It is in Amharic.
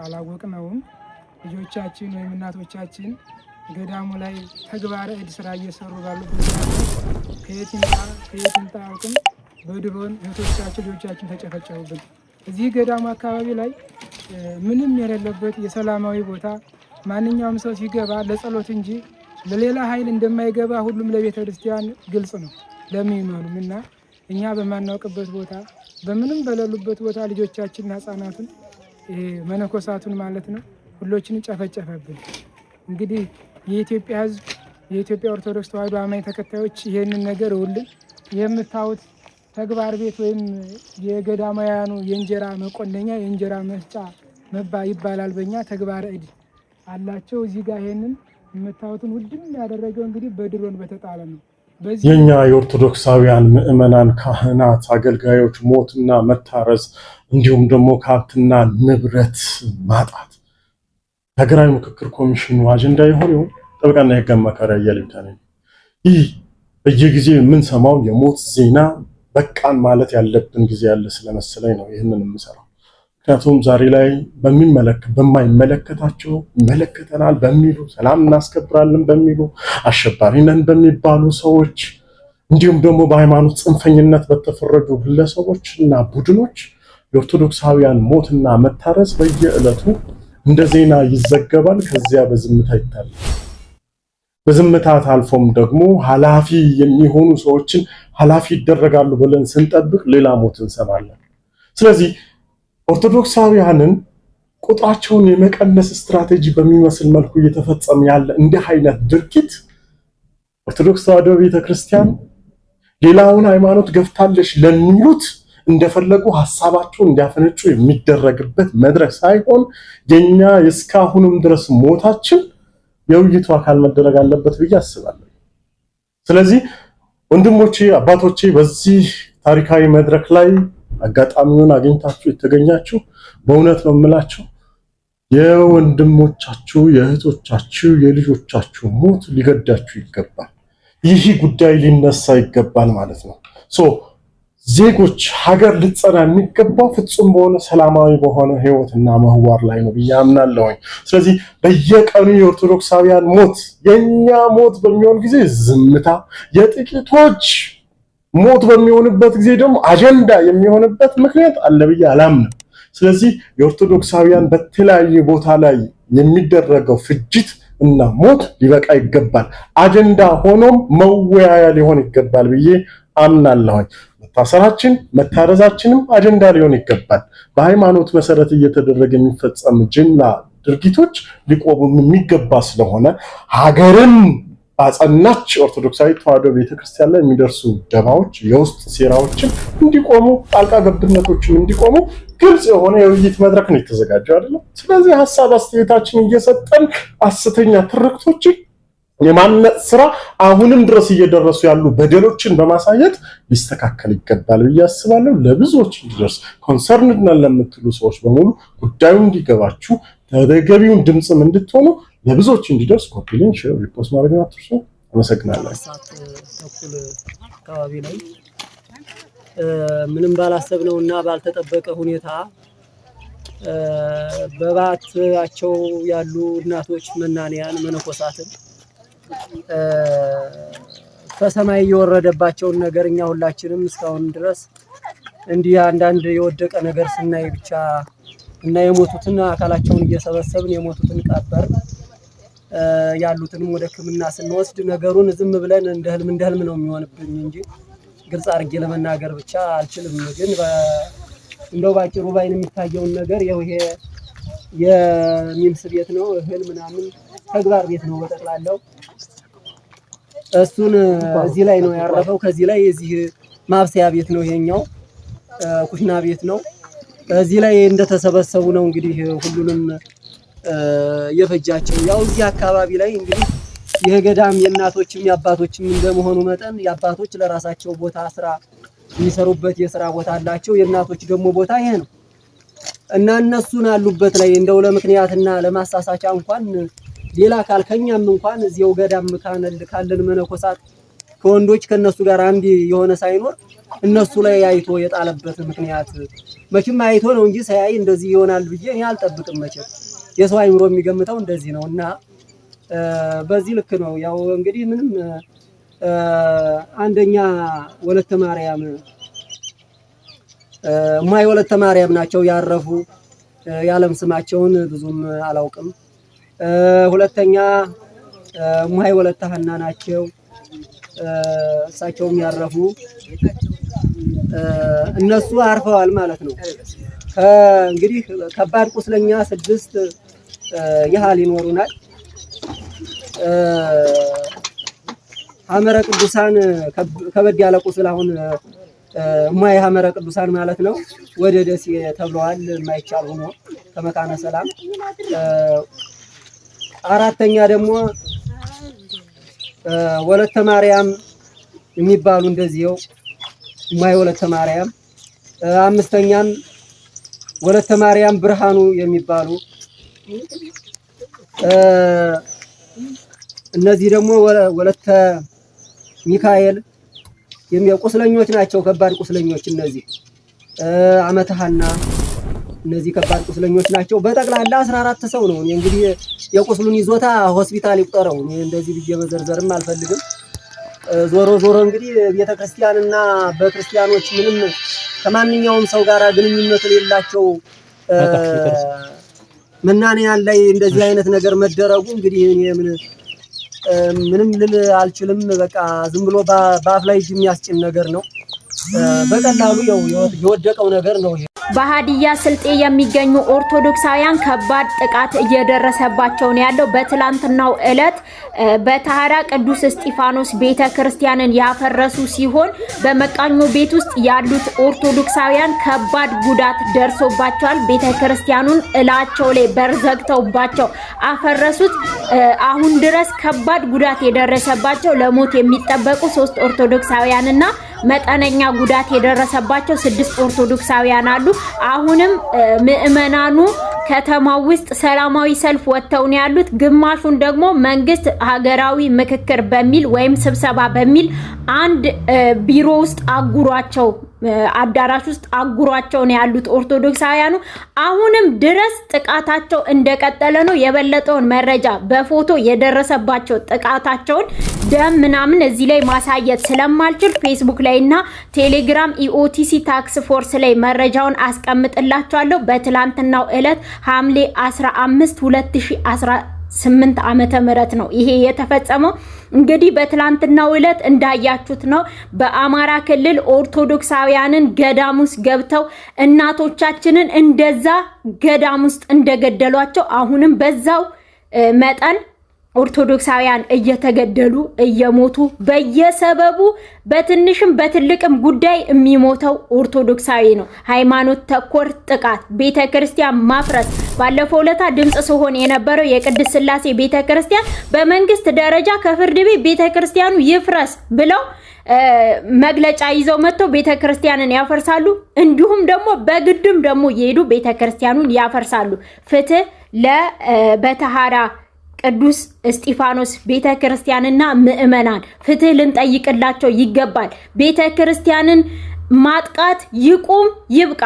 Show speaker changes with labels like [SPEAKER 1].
[SPEAKER 1] አላወቅነውም። ልጆቻችን ወይም እናቶቻችን ገዳሙ ላይ ተግባረ እድ ስራ እየሰሩ ባሉበት ከየት ይምጣ አያውቅም። በድሮን እህቶቻችን ልጆቻችን ተጨፈጨፉብን። እዚህ ገዳሙ አካባቢ ላይ ምንም የሌለበት የሰላማዊ ቦታ ማንኛውም ሰው ሲገባ ለጸሎት እንጂ ለሌላ ኃይል እንደማይገባ ሁሉም ለቤተ ክርስቲያን ግልጽ ነው ለሚመኑም እና እኛ በማናውቅበት ቦታ በምንም በሌሉበት ቦታ ልጆቻችንና ህፃናቱን መነኮሳቱን ማለት ነው ሁሎችን ጨፈጨፈብን። እንግዲህ የኢትዮጵያ ህዝብ የኢትዮጵያ ኦርቶዶክስ ተዋሕዶ አማኝ ተከታዮች ይህንን ነገር ሁሉን የምታዩት ተግባር ቤት ወይም የገዳማውያኑ የእንጀራ መቆነኛ የእንጀራ መስጫ ይባላል። በእኛ ተግባረ እድ አላቸው። እዚህ ጋር ይሄንን የምታዩትን ውድም ያደረገው እንግዲህ በድሮን በተጣለ ነው።
[SPEAKER 2] የኛ የኦርቶዶክሳውያን ምዕመናን፣ ካህናት፣ አገልጋዮች ሞትና መታረዝ እንዲሁም ደግሞ ከሀብትና ንብረት ማጣት ሀገራዊ ምክክር ኮሚሽኑ አጀንዳ የሆነው ጥብቅና የህግ አማካሪ እያለኝ ይህ በየጊዜው የምንሰማው የሞት ዜና በቃን ማለት ያለብን ጊዜ ያለ ስለመሰለኝ ነው ይህንን የምሰራው። ምክንያቱም ዛሬ ላይ በማይመለከታቸው ይመለከተናል በሚሉ ሰላም እናስከብራለን በሚሉ አሸባሪ ነን በሚባሉ ሰዎች እንዲሁም ደግሞ በሃይማኖት ጽንፈኝነት በተፈረጁ ግለሰቦች እና ቡድኖች የኦርቶዶክሳውያን ሞትና መታረስ በየዕለቱ እንደ ዜና ይዘገባል። ከዚያ በዝምታ ይታያል። በዝምታ ታልፎም ደግሞ ኃላፊ የሚሆኑ ሰዎችን ኃላፊ ይደረጋሉ ብለን ስንጠብቅ ሌላ ሞት እንሰማለን። ስለዚህ ኦርቶዶክሳውያንን ቁጥራቸውን የመቀነስ ስትራቴጂ በሚመስል መልኩ እየተፈጸመ ያለ እንዲህ አይነት ድርጊት ኦርቶዶክስ ተዋሕዶ ቤተክርስቲያን ሌላውን ሃይማኖት ገፍታለች ለሚሉት እንደፈለጉ ሐሳባቸውን እንዲያፈነጩ የሚደረግበት መድረክ ሳይሆን የኛ እስካሁንም ድረስ ሞታችን የውይይቱ አካል መደረግ አለበት ብዬ አስባለሁ። ስለዚህ ወንድሞቼ፣ አባቶቼ በዚህ ታሪካዊ መድረክ ላይ አጋጣሚውን አግኝታችሁ የተገኛችሁ በእውነት ነው የምላችሁ የወንድሞቻችሁ፣ የእህቶቻችሁ፣ የልጆቻችሁ ሞት ሊገዳችሁ ይገባል። ይህ ጉዳይ ሊነሳ ይገባል ማለት ነው። ዜጎች ሀገር ልትጸና የሚገባው ፍጹም በሆነ ሰላማዊ በሆነ ህይወትና ምህዋር ላይ ነው ብዬ አምናለሁኝ። ስለዚህ በየቀኑ የኦርቶዶክሳውያን ሞት የኛ ሞት በሚሆን ጊዜ ዝምታ፣ የጥቂቶች ሞት በሚሆንበት ጊዜ ደግሞ አጀንዳ የሚሆንበት ምክንያት አለ ብዬ አላምንም። ስለዚህ የኦርቶዶክሳውያን በተለያየ ቦታ ላይ የሚደረገው ፍጅት እና ሞት ሊበቃ ይገባል። አጀንዳ ሆኖም መወያያ ሊሆን ይገባል ብዬ አምናለሁኝ። መታሰራችን መታረዛችንም አጀንዳ ሊሆን ይገባል። በሃይማኖት መሰረት እየተደረገ የሚፈጸም ጅምላ ድርጊቶች ሊቆሙ የሚገባ ስለሆነ ሀገርን ባጸናች ኦርቶዶክሳዊ ተዋሕዶ ቤተክርስቲያን ላይ የሚደርሱ ደባዎች፣ የውስጥ ሴራዎችን እንዲቆሙ፣ ጣልቃ ገብነቶችን እንዲቆሙ ግልጽ የሆነ የውይይት መድረክ ነው የተዘጋጀው አይደል? ስለዚህ ሐሳብ አስተያየታችን እየሰጠን ሐሰተኛ ትርክቶችን የማነጽ ስራ አሁንም ድረስ እየደረሱ ያሉ በደሎችን በማሳየት ሊስተካከል ይገባል ብዬ አስባለሁ። ለብዙዎች እንዲደርስ ኮንሰርንድ ነን ለምትሉ ሰዎች በሙሉ ጉዳዩ እንዲገባችሁ ተገቢውን ድምጽም እንድትሆኑ ለብዙዎች እንዲደርስ ኮፒ ሊንክ፣ ሼር፣ ሪፖስት ማድረግ አትርሱ። አመሰግናለሁ።
[SPEAKER 3] ተኩል አካባቢ ላይ ምንም ባላሰብነውና ባልተጠበቀ ሁኔታ በባታቸው ያሉ እናቶች መናንያን መነኮሳትን ከሰማይ የወረደባቸውን ነገር እኛ ሁላችንም እስካሁን ድረስ እንዲህ አንዳንድ የወደቀ ነገር ስናይ ብቻ እና የሞቱትን አካላቸውን እየሰበሰብን የሞቱትን ቀበር ያሉትንም ወደ ሕክምና ስንወስድ ነገሩን ዝም ብለን እንደ ህልም ነው የሚሆንብኝ እንጂ ግልጽ አድርጌ ለመናገር ብቻ አልችልም። ግን እንደው ባጭሩ ባይን የሚታየውን ነገር ይሄ የሚምስ ቤት ነው፣ እህል ምናምን ተግባር ቤት ነው በጠቅላላው። እሱን እዚህ ላይ ነው ያረፈው። ከዚህ ላይ እዚህ ማብሰያ ቤት ነው፣ ይሄኛው ኩሽና ቤት ነው። እዚህ ላይ እንደተሰበሰቡ ነው እንግዲህ ሁሉንም የፈጃቸው። ያው እዚህ አካባቢ ላይ እንግዲህ ይሄ ገዳም የእናቶችም የአባቶችም እንደመሆኑ መጠን የአባቶች ለራሳቸው ቦታ ስራ የሚሰሩበት የስራ ቦታ አላቸው። የእናቶች ደግሞ ቦታ ይሄ ነው እና እነሱን አሉበት ላይ እንደው ለምክንያትና ለማሳሳቻ እንኳን ሌላ አካል ከኛም እንኳን እዚያው ገዳም ካለን መነኮሳት ከወንዶች ከነሱ ጋር አንድ የሆነ ሳይኖር እነሱ ላይ አይቶ የጣለበት ምክንያት መቼም አይቶ ነው እንጂ ሳያይ እንደዚህ ይሆናል ብዬ እኔ አልጠብቅም። መቼም የሰው አይምሮ የሚገምተው እንደዚህ ነውና በዚህ ልክ ነው። ያው እንግዲህ ምንም አንደኛ ወለተ ማርያም ማይ ወለተ ማርያም ናቸው ያረፉ። ያለም ስማቸውን ብዙም አላውቅም። ሁለተኛ ማይ ወለተ ሐና ናቸው። እሳቸውም ያረፉ እነሱ አርፈዋል ማለት ነው። እንግዲህ ከባድ ቁስለኛ 6 ያህል ይኖሩናል። ሐመረ ቅዱሳን ከበድ ያለ ቁስል አሁን ማይ ሐመረ ቅዱሳን ማለት ነው ወደ ደሴ ተብለዋል። የማይቻል ሆኖ ከመካነ ሰላም። አራተኛ ደግሞ ወለተ ማርያም የሚባሉ እንደዚህው ማይ ወለተ ማርያም። አምስተኛም ወለተ ማርያም ብርሃኑ የሚባሉ እነዚህ ደግሞ ወለተ ሚካኤል ቁስለኞች ናቸው። ከባድ ቁስለኞች እነዚህ አመተ ሐና እነዚህ ከባድ ቁስለኞች ናቸው። በጠቅላላ 14 ሰው ነው። እንግዲህ የቁስሉን ይዞታ ሆስፒታል ይቆጠረው እንደዚህ ብዬ መዘርዘርም አልፈልግም። ዞሮ ዞሮ እንግዲህ ቤተክርስቲያንና በክርስቲያኖች ምንም ከማንኛውም ሰው ጋር ግንኙነት የሌላቸው መናንያን ላይ እንደዚህ አይነት ነገር መደረጉ እንግዲህ እኔ ምንም ልል አልችልም። በቃ ዝም ብሎ በአፍ ላይ እጅ የሚያስጭን ነገር ነው። በቀላሉ የወደቀው ነገር ነው።
[SPEAKER 4] በሀዲያ ስልጤ የሚገኙ ኦርቶዶክሳውያን ከባድ ጥቃት እየደረሰባቸው ነው ያለው። በትላንትናው ዕለት በታህራ ቅዱስ እስጢፋኖስ ቤተክርስቲያንን ያፈረሱ ሲሆን በመቃኞ ቤት ውስጥ ያሉት ኦርቶዶክሳውያን ከባድ ጉዳት ደርሶባቸዋል። ቤተክርስቲያኑን እላቸው ላይ በርዘግተውባቸው አፈረሱት። አሁን ድረስ ከባድ ጉዳት የደረሰባቸው ለሞት የሚጠበቁ 3 ኦርቶዶክሳውያንና መጠነኛ ጉዳት የደረሰባቸው 6 ኦርቶዶክሳውያን አሉ። አሁንም ምእመናኑ ከተማው ውስጥ ሰላማዊ ሰልፍ ወጥተው ነው ያሉት። ግማሹን ደግሞ መንግስት ሀገራዊ ምክክር በሚል ወይም ስብሰባ በሚል አንድ ቢሮ ውስጥ አጉሯቸው አዳራሽ ውስጥ አጉሯቸው ነው ያሉት ኦርቶዶክሳውያኑ። አሁንም ድረስ ጥቃታቸው እንደቀጠለ ነው። የበለጠውን መረጃ በፎቶ የደረሰባቸው ጥቃታቸውን ደም ምናምን እዚህ ላይ ማሳየት ስለማልችል ፌስቡክ ላይና ቴሌግራም ኢኦቲሲ ታክስ ፎርስ ላይ መረጃውን አስቀምጥላችኋለሁ። በትላንትናው ዕለት ሐምሌ 15 2018 ዓመተ ምህረት ነው ይሄ የተፈጸመው። እንግዲህ በትላንትናው ዕለት እንዳያችሁት ነው በአማራ ክልል ኦርቶዶክሳውያንን ገዳም ውስጥ ገብተው እናቶቻችንን እንደዛ ገዳም ውስጥ እንደገደሏቸው አሁንም በዛው መጠን ኦርቶዶክሳውያን እየተገደሉ እየሞቱ በየሰበቡ በትንሽም በትልቅም ጉዳይ የሚሞተው ኦርቶዶክሳዊ ነው። ሃይማኖት ተኮር ጥቃት፣ ቤተክርስቲያን ማፍረስ። ባለፈው ዕለት ድምጽ ሲሆን የነበረው የቅድስት ሥላሴ ቤተክርስቲያን በመንግስት ደረጃ ከፍርድ ቤት ቤተክርስቲያኑ ይፍረስ ብለው መግለጫ ይዘው መጥተው ቤተክርስቲያንን ያፈርሳሉ። እንዲሁም ደግሞ በግድም ደግሞ እየሄዱ ቤተክርስቲያኑን ያፈርሳሉ። ፍትህ ለበታሃራ ቅዱስ እስጢፋኖስ ቤተክርስቲያንና ምእመናን ፍትህ ልንጠይቅላቸው ይገባል። ቤተክርስቲያንን ማጥቃት ይቁም፣ ይብቃ።